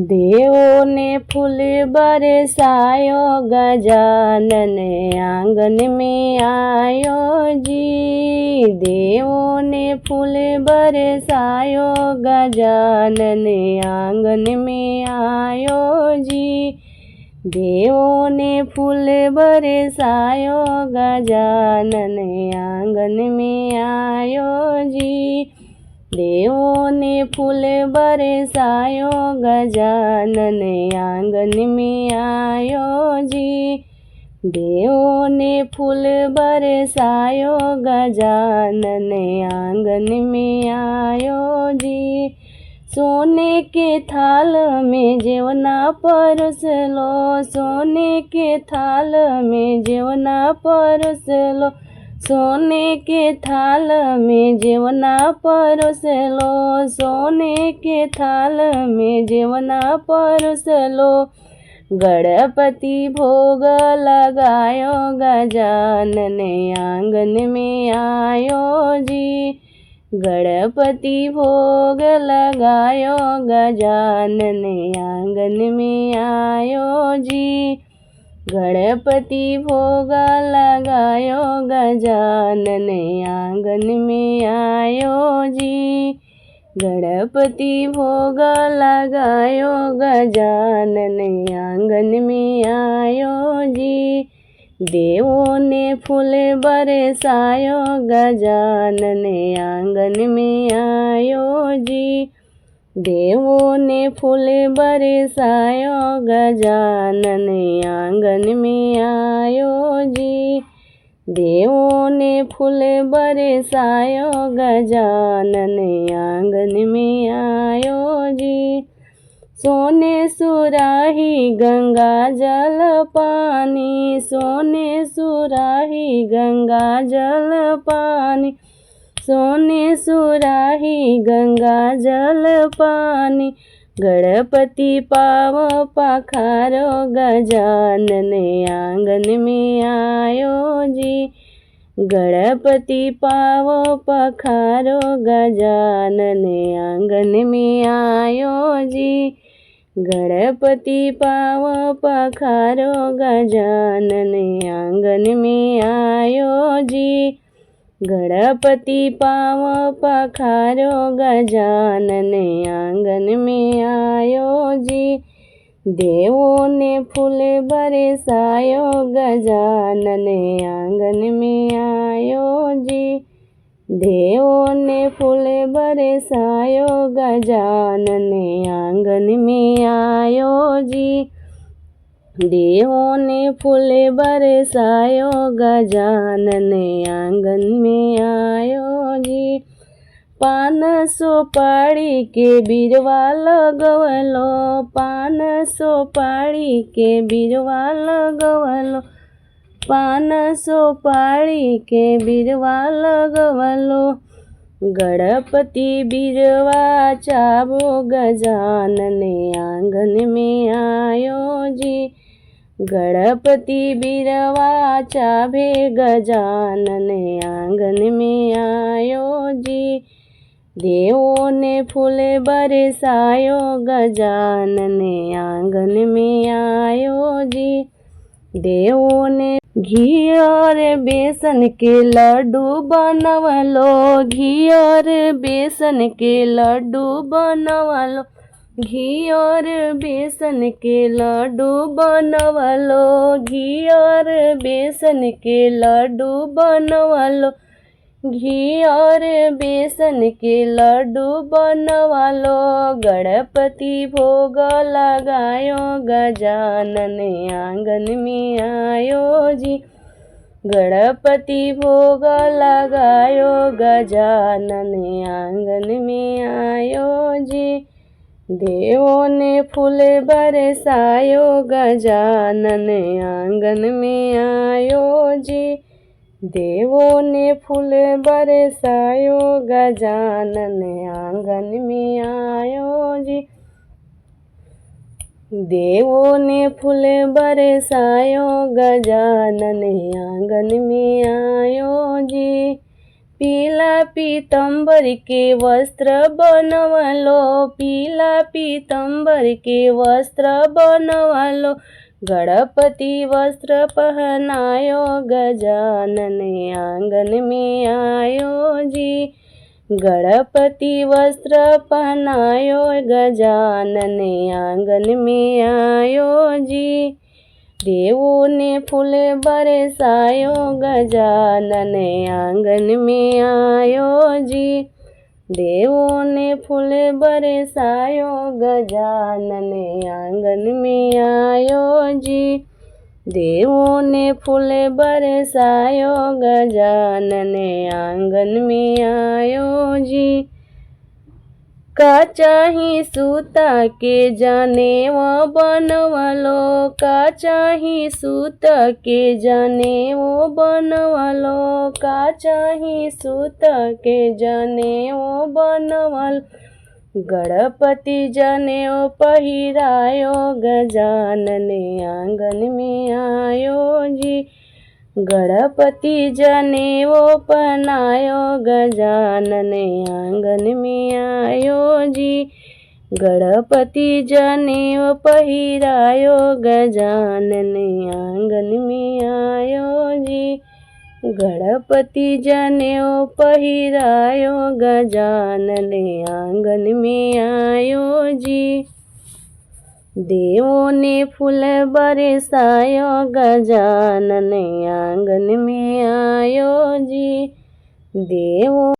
देवों ने फूल बरसायो, गजानन आंगन में आयो जी। देवों ने फूल बरसायो, गजानन आंगन में आयो जी। देवों ने फूल बरसायो, गजानन आंगन में आयो जी। देवों ने फूल बरसायो, गजानन आंगन में आयो जी। देवों ने फूल बरसायो, गजानन आंगन में आयो जी। सोने के थाल में जेवना परोस लो, सोने के थाल में जेवना परोस लो। सोने के थाल में जेवना परोस लो, सोने के थाल में जेवना परोस लो। गणपति भोग लगायो, गजानन आंगन में आयो जी। गणपति भोग लगायो, गजानन आंगन में आयो जी। गणपति भोग लगायो, गजानन आंगन में आयो जी। गणपति भोग लगायो, गजानन आंगन में आयो जी। देवों ने फूल बरसायो, गजानन आंगन में आयो जी। देवों ने फूल बरसायो, गजानन आंगन में आयो जी। देवों ने फूल बरसायो, गजानन आंगन में आयो जी। सोने सुराही गंगा जल पानी, सोने सुराही गंगा जल पानी। सोने सुराही गंगा जल पानी। गणपति पावो पखारो, गजानन आंगन में आयो जी। गणपति पावो पखारो, गजानन आंगन में आयो जी। गणपति पावो पखारो, गजानन आंगन में आयो जी। गणपति पावो पखारो, गजानन आंगन में आयो जी। देवों ने फूल बरसायो, गजानन आंगन में आयो जी। देवों ने फूल बरसायो, गजानन आंगन में आयो जी। देवों ने फूल बरसायो, गजानन आंगन में आयो जी। पान सुपारी के बिरवा लगवलो, पान सुपारी के बिरवा लगवलो। पान सुपारी के बिरवा लगवलो। गणपति बिरवा चाबो, गजानन आंगन में आयो जी। गणपति बिरवा चाभे, गजानन आंगन में आयो जी। देवों ने फूल बरसायो, गजानन आंगन में आयो जी। देवों ने घी और बेसन के लड्डू बनवलो, घी और बेसन के लड्डू बनवलो। घी और बेसन के लड्डू बनवलो, घी और बेसन के लड्डू बनवलो। घी और बेसन के लड्डू बनवलो। गणपति भोग लगायो, गजानन आंगन में आयो जी। गणपति भोग लगायो, गजानन आंगन में आयो जी। देवों ने फूल बरसायो, गजानन आंगन में आयो जी। देवों ने फूल बरसायो, गजानन आंगन में आयो जी। देवों ने फूल बरसायो, गजानन आंगन में आयो जी। पीला पीतंबर के वस्त्र बनवलो, पीला पीतंबर के वस्त्र बनवलो, गणपति वस्त्र पहनायो, गजानन आंगन में आयो जी। गणपति वस्त्र पहनायो, गजानन आंगन में आयो जी। देवों ने फूल बरसायो, गजानन आंगन में आयो जी। देवों ने फूल बरसायो, गजानन आंगन में आयो जी। देवों ने फूल बरसायो, गजानन आंगन में आयो जी। का चाही सूता के जनेऊ बनवलो, का चाही सूता के जनेऊ बनवलो, का चाही सूता के जनेऊ बनवलो, गणपति जनेऊ पहिरायो, गजानन आंगन में आयो जी। गणपति जनेऊ पहनायो, गजानन आंगन में आयो जी। गणपति जनेऊ पहिरायो, गजानन आंगन में आयो जी। गणपति जनेऊ पहिरायो, गजानन आंगन में आयो जी। देवों ने फूल बरसायो, गजानन आंगन में आयो जी। देवों